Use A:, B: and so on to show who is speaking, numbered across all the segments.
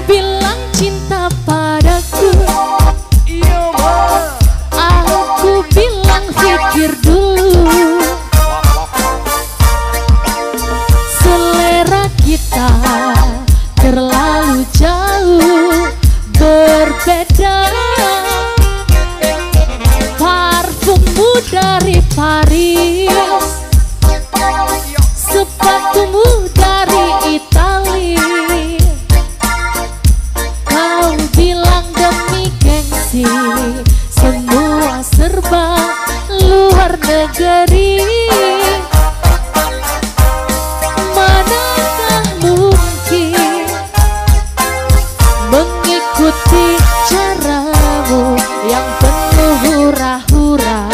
A: bilang cinta padaku,
B: Iya mah.
A: aku bilang pikir dulu. Selera kita terlalu jauh berbeda. Parfummu dari Paris, sepatumu dari Itali. Kau bilang demi gengsi, semua serba luar negeri. Manakah mungkin mengikuti caramu yang penuh hura-hura.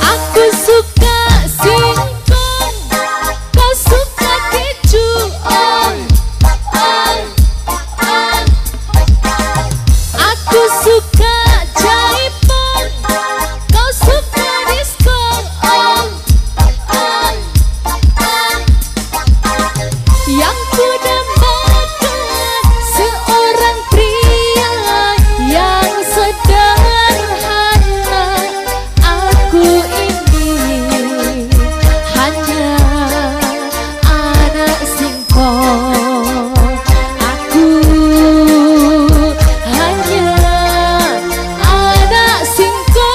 A: Aku suka singkong, kau suka keju. Aku suka jaipong, kau suka disco. Yang ku dambakan seorang pria yang sederhana. Aku ini hanya anak singkong. Aku hanya anak singkong.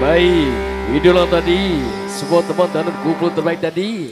B: Baik, idola tadi, sebuah teman dan kumpul terbaik tadi.